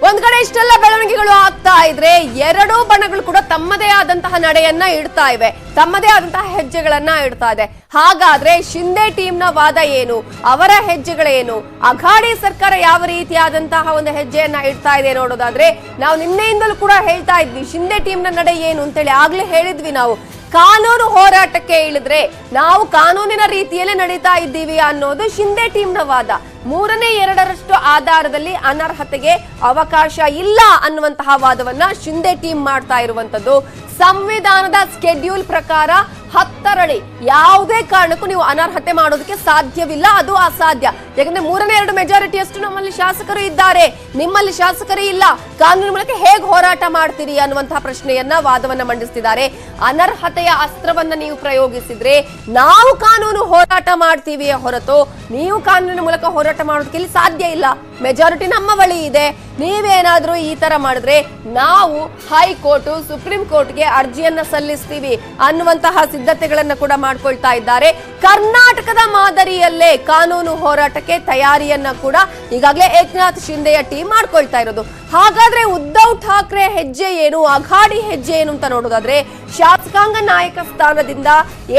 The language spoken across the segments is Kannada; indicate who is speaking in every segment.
Speaker 1: ಒಂದ್ ಕಡೆ ಇಷ್ಟೆಲ್ಲ ಬೆಳವಣಿಗೆಗಳು ಆಗ್ತಾ ಇದ್ರೆ ಎರಡೂ ಬಣಗಳು ಕೂಡ ತಮ್ಮದೇ ಆದಂತಹ ನಡೆಯನ್ನ ಇಡ್ತಾ ಇವೆ, ತಮ್ಮದೇ ಆದಂತಹ ಹೆಜ್ಜೆಗಳನ್ನ ಇಡ್ತಾ ಇದೆ. ಹಾಗಾದ್ರೆ ಶಿಂದೆ ಟೀಮ್ ನ ವಾದ ಏನು, ಅವರ ಹೆಜ್ಜೆಗಳೇನು, ಅಘಾಡಿ ಸರ್ಕಾರ ಯಾವ ರೀತಿಯಾದಂತಹ ಒಂದು ಹೆಜ್ಜೆಯನ್ನ ಇಡ್ತಾ ಇದೆ ನೋಡೋದಾದ್ರೆ, ನಾವು ನಿನ್ನೆಯಿಂದಲೂ ಕೂಡ ಹೇಳ್ತಾ ಇದ್ವಿ ಶಿಂದೆ ಟೀಮ್ ನ ನಡೆ ಏನು ಅಂತೇಳಿ. ಆಗ್ಲೇ ಹೇಳಿದ್ವಿ ನಾವು ಕಾನೂನು ಹೋರಾಟಕ್ಕೆ ಇಳಿದ್ರೆ ನಾವು ಕಾನೂನಿನ ರೀತಿಯಲ್ಲೇ ನಡೀತಾ ಇದ್ದೀವಿ ಅನ್ನೋದು ಶಿಂದೆ ಟೀಮ್ ನ ವಾದ. 3/2 ಆಧಾರದಲ್ಲಿ ಅನರ್ಹತೆಗೆ ಅವಕಾಶ ಇಲ್ಲ ಅನ್ನುವಂತಹ ವಾದವನ್ನ ಶಿಂದೆ ಟೀಮ್ ಮಾಡ್ತಾ ಇರುವಂತದ್ದು. ಸಂವಿಧಾನದ ಸ್ಕೆಡ್ಯೂಲ್ ಪ್ರಕಾರ 10ರಡಿ ಯಾವುದೇ ಕಾರಣಕ್ಕೂ ನೀವು ಅನರ್ಹತೆ ಮಾಡೋದಕ್ಕೆ ಸಾಧ್ಯವಿಲ್ಲ, ಅದು ಅಸಾಧ್ಯ. ಯಾಕಂದ್ರೆ 3/2 ಮೆಜಾರಿಟಿಯಷ್ಟು ನಮ್ಮಲ್ಲಿ ಶಾಸಕರು ಇದ್ದಾರೆ, ನಿಮ್ಮಲ್ಲಿ ಶಾಸಕರೇ ಇಲ್ಲ, ಕಾನೂನು ಮೂಲಕ ಹೇಗೆ ಹೋರಾಟ ಮಾಡ್ತೀರಿ ಅನ್ನುವಂತಹ ಪ್ರಶ್ನೆಯನ್ನ ವಾದವನ್ನ ಮಂಡಿಸ್ತಿದ್ದಾರೆ. ಅನರ್ಹತೆಯ ಅಸ್ತ್ರವನ್ನ ನೀವು ಪ್ರಯೋಗಿಸಿದ್ರೆ ನಾವು ಕಾನೂನು ಹೋರಾಟ ಮಾಡ್ತೀವಿ ಹೊರತು ನೀವು ಕಾನೂನಿನ ಮೂಲಕ ಹೋರಾಟ ಮಾಡೋದಕ್ಕೆ ಇಲ್ಲಿ ಸಾಧ್ಯ ಇಲ್ಲ. ಮೆಜಾರಿಟಿ ನಮ್ಮ ಬಳಿ ಇದೆ, ನೀವೇನಾದ್ರೂ ಈ ತರ ಮಾಡಿದ್ರೆ ನಾವು ಹೈಕೋರ್ಟ್ ಸುಪ್ರೀಂ ಕೋರ್ಟ್ಗೆ ಅರ್ಜಿಯನ್ನ ಸಲ್ಲಿಸ್ತೀವಿ ಅನ್ನುವಂತಹ ಸಿದ್ಧತೆಗಳನ್ನ ಕೂಡ ಮಾಡ್ಕೊಳ್ತಾ ಇದ್ದಾರೆ. ಕರ್ನಾಟಕದ ಮಾದರಿಯಲ್ಲೇ ಕಾನೂನು ಹೋರಾಟಕ್ಕೆ ತಯಾರಿಯನ್ನ ಕೂಡ ಈಗಾಗಲೇ ಏಕನಾಥ್ ಶಿಂದೆಯ ಟೀಮ್ ಮಾಡ್ಕೊಳ್ತಾ ಇರೋದು. ಹಾಗಾದ್ರೆ ಉದ್ಧವ್ ಠಾಕ್ರೆ ಹೆಜ್ಜೆ ಏನು, ಅಘಾಡಿ ಹೆಜ್ಜೆ ಏನು ಅಂತ ನೋಡೋದಾದ್ರೆ, ಶಾಸಕಾಂಗ ನಾಯಕ ಸ್ಥಾನದಿಂದ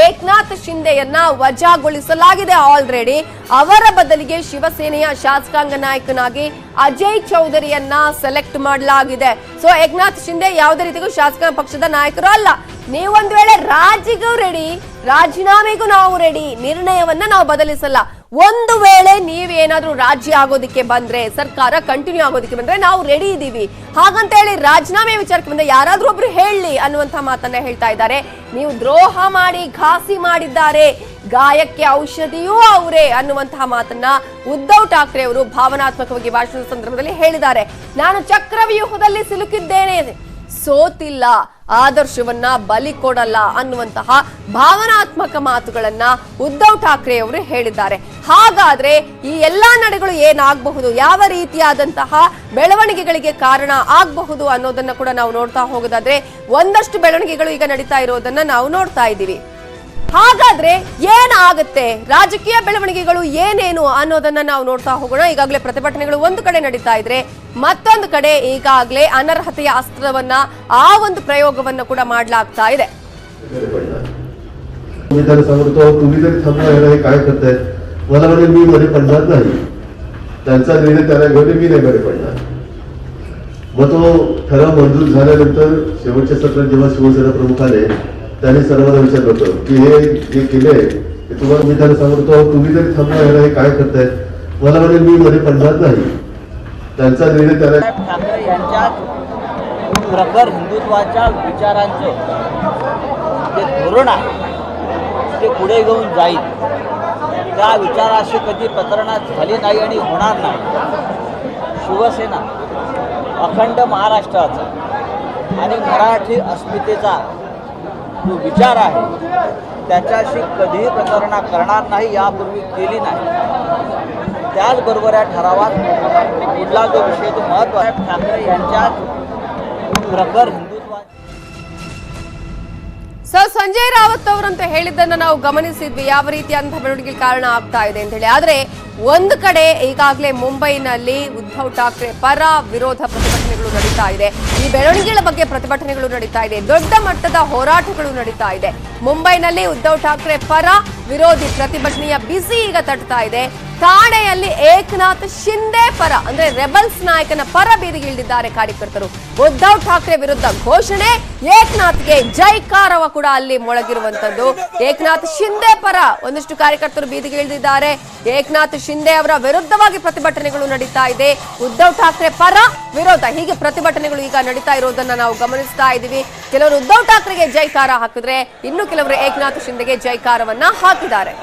Speaker 1: ಏಕನಾಥ್ ಶಿಂದೆಯನ್ನ ವಜಾಗೊಳಿಸಲಾಗಿದೆ ಆಲ್ರೆಡಿ. ಅವರ ಬದಲಿಗೆ ಶಿವಸೇನೆಯ ಶಾಸಕಾಂಗ ನಾಯಕನಾಗಿ ಅಜಯ್ ಚೌಧರಿಯನ್ನ ಸೆಲೆಕ್ಟ್ ಮಾಡಲಾಗಿದೆ. ಸೊ ಏಕನಾಥ್ ಶಿಂದೆ ಯಾವುದೇ ರೀತಿಗೂ ಶಾಸಕಾಂಗ ಪಕ್ಷದ ನಾಯಕರು ಅಲ್ಲ. ನೀವೊಂದು ವೇಳೆ ರಾಜಿಗೂ ರೆಡಿ, ರಾಜೀನಾಮೆಗೂ ನಾವು ರೆಡಿ, ನಿರ್ಣಯವನ್ನ ನಾವು ಬದಲಿಸಲ್ಲ. ಒಂದು ವೇಳೆ ನೀವೇನಾದ್ರೂ ರಾಜಿ ಆಗೋದಿಕ್ಕೆ ಬಂದ್ರೆ, ಸರ್ಕಾರ ಕಂಟಿನ್ಯೂ ಆಗೋದಿಕ್ಕೆ ಬಂದ್ರೆ ನಾವು ರೆಡಿ ಇದೀವಿ. ಹಾಗಂತ ಹೇಳಿ ರಾಜೀನಾಮೆ ವಿಚಾರಕ್ಕೆ ಬಂದ್ರೆ ಯಾರಾದ್ರೂ ಒಬ್ರು ಹೇಳಿ ಅನ್ನುವಂತ ಮಾತನ್ನ ಹೇಳ್ತಾ ಇದ್ದಾರೆ. ನೀವು ದ್ರೋಹ ಮಾಡಿ ಘಾಸಿ ಮಾಡಿದ್ದಾರೆ, ಗಾಯಕ್ಕೆ ಔಷಧಿಯೂ ಅವರೇ ಅನ್ನುವಂತಹ ಮಾತನ್ನ ಉದ್ಧವ್ ಠಾಕ್ರೆ ಅವರು ಭಾವನಾತ್ಮಕವಾಗಿ ಭಾಷಣದ ಸಂದರ್ಭದಲ್ಲಿ ಹೇಳಿದ್ದಾರೆ. ನಾನು ಚಕ್ರವ್ಯೂಹದಲ್ಲಿ ಸಿಲುಕಿದ್ದೇನೆ, ಸೋತಿಲ್ಲ, ಆದರ್ಶವನ್ನ ಬಲಿ ಕೊಡಲ್ಲ ಅನ್ನುವಂತಹ ಭಾವನಾತ್ಮಕ ಮಾತುಗಳನ್ನ ಉದ್ಧವ್ ಠಾಕ್ರೆ ಅವರು ಹೇಳಿದ್ದಾರೆ. ಹಾಗಾದ್ರೆ ಈ ಎಲ್ಲಾ ನಡೆಗಳು ಏನಾಗಬಹುದು, ಯಾವ ರೀತಿಯಾದಂತಹ ಬೆಳವಣಿಗೆಗಳಿಗೆ ಕಾರಣ ಆಗಬಹುದು ಅನ್ನೋದನ್ನ ಕೂಡ ನಾವು ನೋಡ್ತಾ ಹೋಗೋದಾದ್ರೆ, ಒಂದಷ್ಟು ಬೆಳವಣಿಗೆಗಳು ಈಗ ನಡೀತಾ ಇರೋದನ್ನ ನಾವು ನೋಡ್ತಾ ಇದ್ದೀವಿ. ಹಾಗಾದ್ರೆ ಏನಾಗುತ್ತೆ, ರಾಜಕೀಯ ಬೆಳವಣಿಗೆಗಳು ಏನೇನು ಅನ್ನೋದನ್ನ ನಾವು ನೋಡ್ತಾ ಹೋಗೋಣ. ಈಗಾಗಲೇ ಪ್ರತಿಭಟನೆಗಳು ಒಂದು ಕಡೆ ನಡೀತಾ ಇದ್ರೆ, ಮತ್ತೊಂದು ಕಡೆ ಈಗಾಗಲೇ ಅನರ್ಹತೆಯ ಅಸ್ತ್ರವನ್ನ ಆ ಒಂದು ಪ್ರಯೋಗವನ್ನ ಕೂಡ ಮಾಡಲಾಗ್ತಾ ಇದೆ.
Speaker 2: तुम्ही जरी थांबला हे काय करताय, मला म्हणजे मी मध्ये पडणार नाही, त्यांचा निर्णय त्याला घेऊन मी नाही मध्ये पडणार. मग तो ठराव मंजूर झाल्यानंतर शेवटच्या सत्रात जेव्हा शिवसेना प्रमुख आले त्यांनी सर्वांना विचारलं होतं की हे जे केलंय ते तुम्हाला मी त्याला सांगतो, तुम्ही जरी थांबला हे काय करताय, मला म्हणजे मी मध्ये पडणार नाही, त्यांचा निर्णय त्याला.
Speaker 3: ठाकरे यांच्या प्रखर हिंदुत्वाच्या विचारांचं जे धोरण आहे ते पुढे घेऊन जाईल. त्या विचाराशी कधी प्रतारणा झाली नाही आणि होणार नाही. शिवसेना अखंड महाराष्ट्राचा आणि मराठी अस्मितेचा जो विचार आहे त्याच्याशी कधीही प्रतारणा करणार नाही, यापूर्वी केली नाही. त्याचबरोबर या ठरावात पुढला जो विषय तो महत्त्वाचा आहे, ठाकरे यांच्या प्रखर हिंदुत्वा.
Speaker 1: ಸರ್, ಸಂಜಯ್ ರಾವತ್ ಅವರಂತ ಹೇಳಿದ್ದನ್ನ ನಾವು ಗಮನಿಸಿದ್ವಿ, ಯಾವ ರೀತಿಯಾದಂತಹ ಬೆಳವಣಿಗೆ ಕಾರಣ ಆಗ್ತಾ ಇದೆ ಅಂತ ಹೇಳಿ. ಆದ್ರೆ ಒಂದು ಕಡೆ ಈಗಾಗಲೇ ಮುಂಬೈನಲ್ಲಿ ಉದ್ಧವ್ ಠಾಕ್ರೆ ಪರ ವಿರೋಧ ಪ್ರತಿಭಟನೆಗಳು ನಡೀತಾ ಇದೆ. ಈ ಬೆಳವಣಿಗೆಗಳ ಬಗ್ಗೆ ಪ್ರತಿಭಟನೆಗಳು ನಡೀತಾ ಇದೆ, ದೊಡ್ಡ ಮಟ್ಟದ ಹೋರಾಟಗಳು ನಡೀತಾ ಇದೆ. ಮುಂಬೈನಲ್ಲಿ ಉದ್ಧವ್ ಠಾಕ್ರೆ ಪರ ವಿರೋಧಿ ಪ್ರತಿಭಟನೆಯ ಬಿಸಿ ಈಗ ತಟ್ತಾ ಇದೆ. ಠಾಣೆಯಲ್ಲಿ ಏಕನಾಥ್ ಶಿಂದೆ ಪರ ಅಂದ್ರೆ ರೆಬಲ್ಸ್ ನಾಯಕನ ಪರ ಬೀದಿಗಿಳಿದಿದ್ದಾರೆ ಕಾರ್ಯಕರ್ತರು. ಉದ್ಧವ್ ಠಾಕ್ರೆ ವಿರುದ್ಧ ಘೋಷಣೆ, ಏಕನಾಥ್ಗೆ ಜೈಕಾರವ ಕೂಡ ಅಲ್ಲಿ ಮೊಳಗಿರುವಂತದ್ದು. ಏಕನಾಥ್ ಶಿಂದೆ ಪರ ಒಂದಿಷ್ಟು ಕಾರ್ಯಕರ್ತರು ಬೀದಿಗಿಳಿದಿದ್ದಾರೆ. ಏಕನಾಥ್ ಶಿಂದೆ ಅವರ ವಿರುದ್ಧವಾಗಿ ಪ್ರತಿಭಟನೆಗಳು ನಡೀತಾ ಇದೆ. ಉದ್ಧವ್ ಠಾಕ್ರೆ ಪರ ವಿರೋಧ, ಹೀಗೆ ಪ್ರತಿಭಟನೆಗಳು ಈಗ ನಡೀತಾ ಇರೋದನ್ನ ನಾವು ಗಮನಿಸ್ತಾ ಇದ್ದೀವಿ. ಕೆಲವರು ಉದ್ಧವ್ ಠಾಕ್ರೆಗೆ ಜೈಕಾರ ಹಾಕಿದ್ರೆ, ಇನ್ನು ಕೆಲವರು ಏಕನಾಥ್ ಶಿಂದೆಗೆ ಜೈಕಾರವನ್ನ ಹಾಕಿದ್ದಾರೆ.